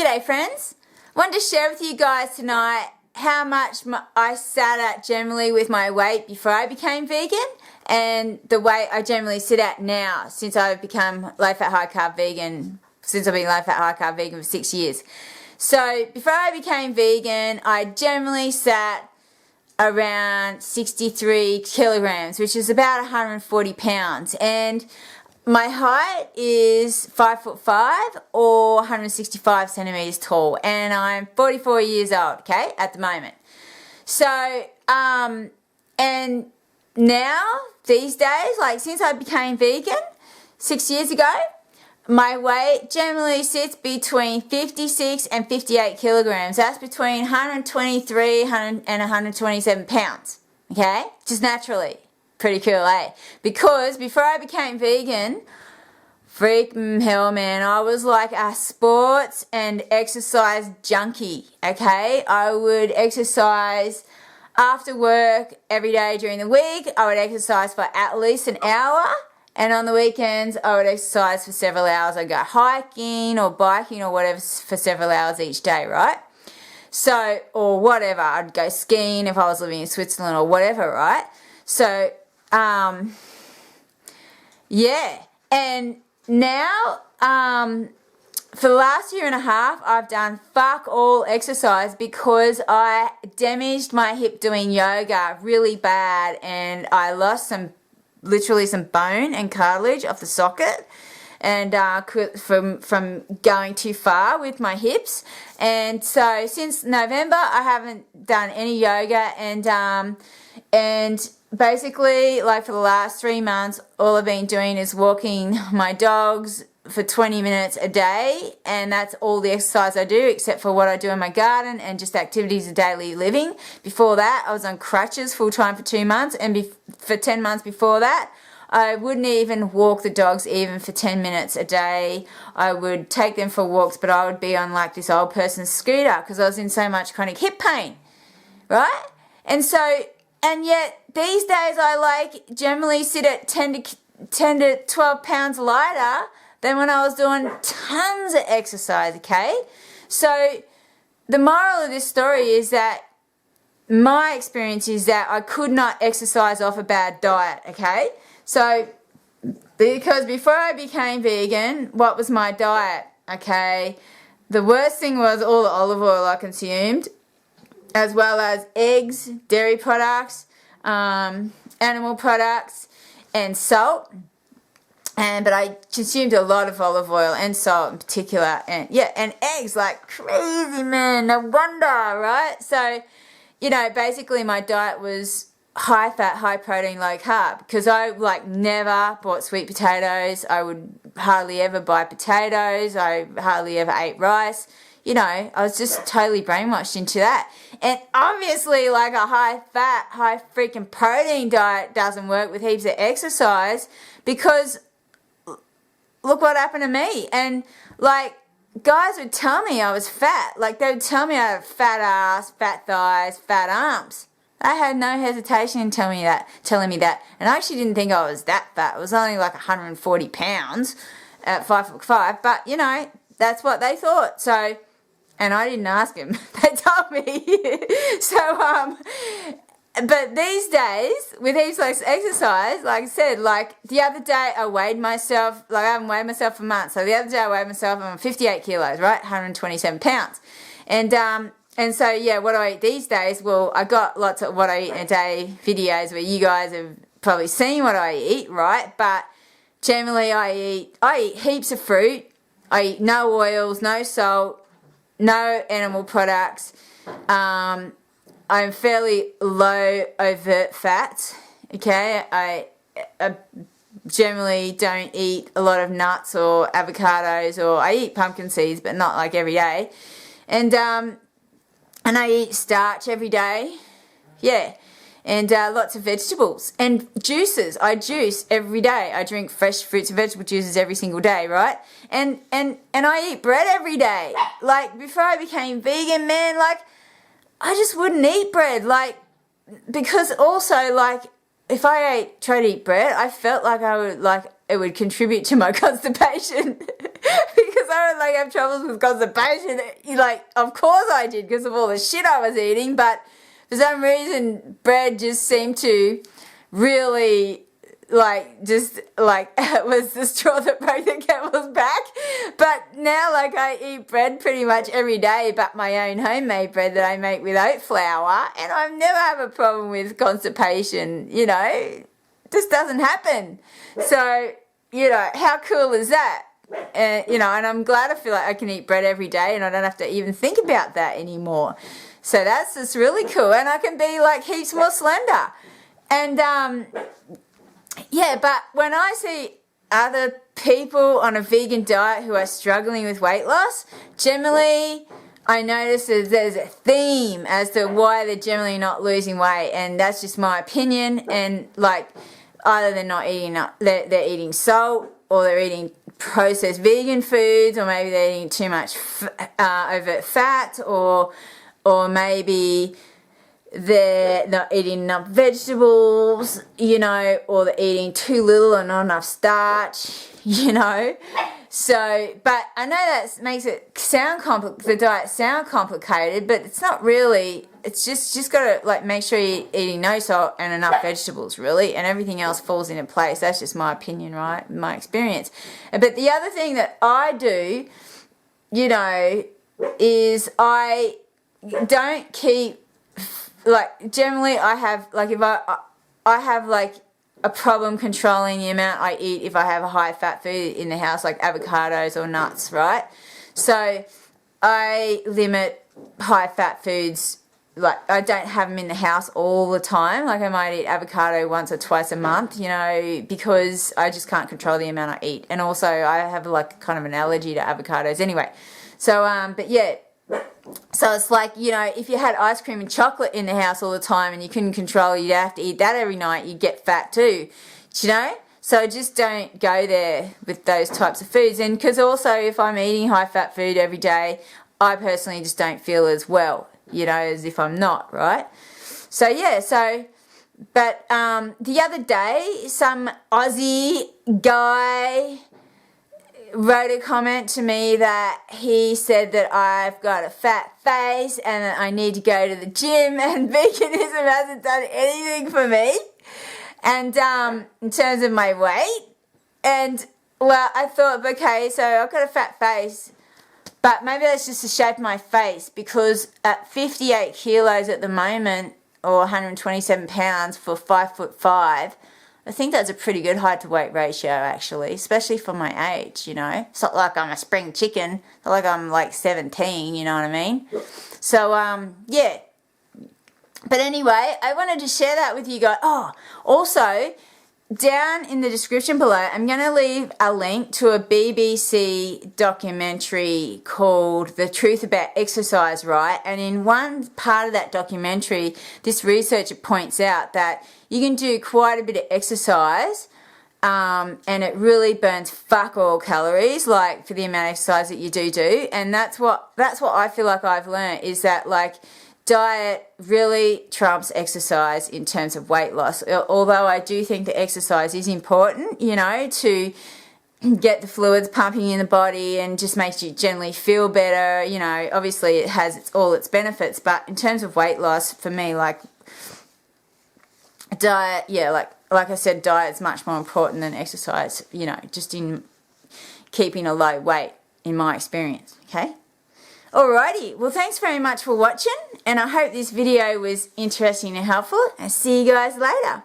G'day friends, wanted to share with you guys tonight how much I sat at generally with my weight before I became vegan and the weight I generally sit at now since I've become low fat high carb vegan, since I've been low fat high carb vegan for 6 years. So before I became vegan I generally sat around 63 kilograms, which is about 140 pounds, and my height is 5'5" or 165 centimeters tall, and I'm 44 years old, okay, at the moment. So, and now, these days, like since I became vegan 6 years ago, my weight generally sits between 56 and 58 kilograms. That's between 123 and 127 pounds, okay, just naturally. Pretty cool, eh? Because before I became vegan, freaking hell, man, I was like a sports and exercise junkie, okay? I would exercise after work every day during the week. I would exercise for at least an hour, and on the weekends I would exercise for several hours. I'd go hiking or biking or whatever for several hours each day, right? So, or whatever, I'd go skiing if I was living in Switzerland or whatever, right? So, yeah, and now, for the last year and a half, I've done fuck all exercise because I damaged my hip doing yoga really bad, and I lost literally some bone and cartilage off the socket, and from going too far with my hips. And so since November, I haven't done any yoga, and basically, like for the last 3 months, all I've been doing is walking my dogs for 20 minutes a day, and that's all the exercise I do except for what I do in my garden and just activities of daily living. Before that, I was on crutches full time for 2 months, and for 10 months before that, I wouldn't even walk the dogs even for 10 minutes a day. I would take them for walks, but I would be on like this old person's scooter because I was in so much chronic hip pain, right? And yet these days I like generally sit at 10 to 12 pounds lighter than when I was doing tons of exercise, okay? So the moral of this story is that my experience is that I could not exercise off a bad diet, okay? So because before I became vegan, what was my diet, okay? The worst thing was all the olive oil I consumed, as well as eggs, dairy products, animal products, and salt. But I consumed a lot of olive oil and salt in particular, and yeah, and eggs like crazy, man. No wonder, right? So, you know, basically my diet was high fat, high protein, low carb, because I like never bought sweet potatoes. I would hardly ever buy potatoes. I hardly ever ate rice. You know, I was just totally brainwashed into that. And obviously, like a high-fat, high-freaking protein diet doesn't work with heaps of exercise, because look what happened to me. And, like, guys would tell me I was fat. Like, they would tell me I had a fat ass, fat thighs, fat arms. I had no hesitation in telling me that. And I actually didn't think I was that fat. I was only like 140 pounds at 5'5", but, you know, that's what they thought. So, and I didn't ask him. They told me. So, but these days, with heaps of exercise, like I said, like the other day I weighed myself, like I haven't weighed myself for months. So the other day I weighed myself, I'm 58 kilos, right? 127 pounds. And so, yeah, what do I eat these days? Well, I got lots of what I eat in a day videos where you guys have probably seen what I eat, right? But generally I eat heaps of fruit. I eat no oils, no salt, no animal products. I'm fairly low overt fat, okay? I generally don't eat a lot of nuts or avocados, or I eat pumpkin seeds, but not like every day. And I eat starch every day, yeah. And lots of vegetables and juices. I juice every day. I drink fresh fruits and vegetable juices every single day, right? And I eat bread every day. Like before I became vegan, man, like I just wouldn't eat bread, like, because also like if I tried to eat bread, I felt like I would like it would contribute to my constipation. Because I would like have troubles with constipation. Like, of course I did because of all the shit I was eating, but for some reason bread just seemed to really it was the straw that broke the camel's back. But now like I eat bread pretty much every day, but my own homemade bread that I make with oat flour, and I never have a problem with constipation, you know. It just doesn't happen. So, you know, how cool is that? You know, and I'm glad I feel like I can eat bread every day and I don't have to even think about that anymore. So that's just really cool, and I can be like heaps more slender. And yeah, but when I see other people on a vegan diet who are struggling with weight loss, generally I notice that there's a theme as to why they're generally not losing weight, and that's just my opinion. And like either they're not eating, they're eating salt, or they're eating processed vegan foods, or maybe they're eating too much overt fat, or maybe they're not eating enough vegetables, you know, or they're eating too little or not enough starch, you know. So, but I know that makes it sound the diet sound complicated, but it's not really. It's just got to like make sure you're eating no salt and enough vegetables, really, and everything else falls into place. That's just my opinion, right? My experience. But the other thing that I do, you know, is I don't keep. Like generally I have like if I have like a problem controlling the amount I eat if I have a high fat food in the house, like avocados or nuts, right? So I limit high fat foods. Like I don't have them in the house all the time. Like I might eat avocado once or twice a month, you know, because I just can't control the amount I eat. And also I have like kind of an allergy to avocados anyway. So but yeah. So it's like, you know, if you had ice cream and chocolate in the house all the time and you couldn't control, you'd have to eat that every night, you'd get fat too, you know? So just don't go there with those types of foods. And because also if I'm eating high fat food every day, I personally just don't feel as well, you know, as if I'm not, right? So yeah, but the other day, some Aussie guy wrote a comment to me that he said that I've got a fat face and that I need to go to the gym, and veganism hasn't done anything for me. And in terms of my weight, and well, I thought, okay, so I've got a fat face, but maybe that's just the shape of my face, because at 58 kilos at the moment, or 127 pounds for 5'5", I think that's a pretty good height to weight ratio, actually, especially for my age, you know. It's not like I'm a spring chicken. It's not like I'm like 17, you know what I mean? So, yeah. But anyway, I wanted to share that with you guys. Oh, also, down in the description below, I'm going to leave a link to a BBC documentary called The Truth About Exercise, right? And in one part of that documentary, this researcher points out that you can do quite a bit of exercise and it really burns fuck all calories, like for the amount of exercise that you do. And that's what I feel like I've learned, is that like diet really trumps exercise in terms of weight loss. Although I do think that exercise is important, you know, to get the fluids pumping in the body and just makes you generally feel better. You know, obviously it has all its benefits, but in terms of weight loss, for me, like diet, yeah, like I said, diet's much more important than exercise, you know, just in keeping a low weight, in my experience, okay? Alrighty, well thanks very much for watching, and I hope this video was interesting and helpful, and see you guys later.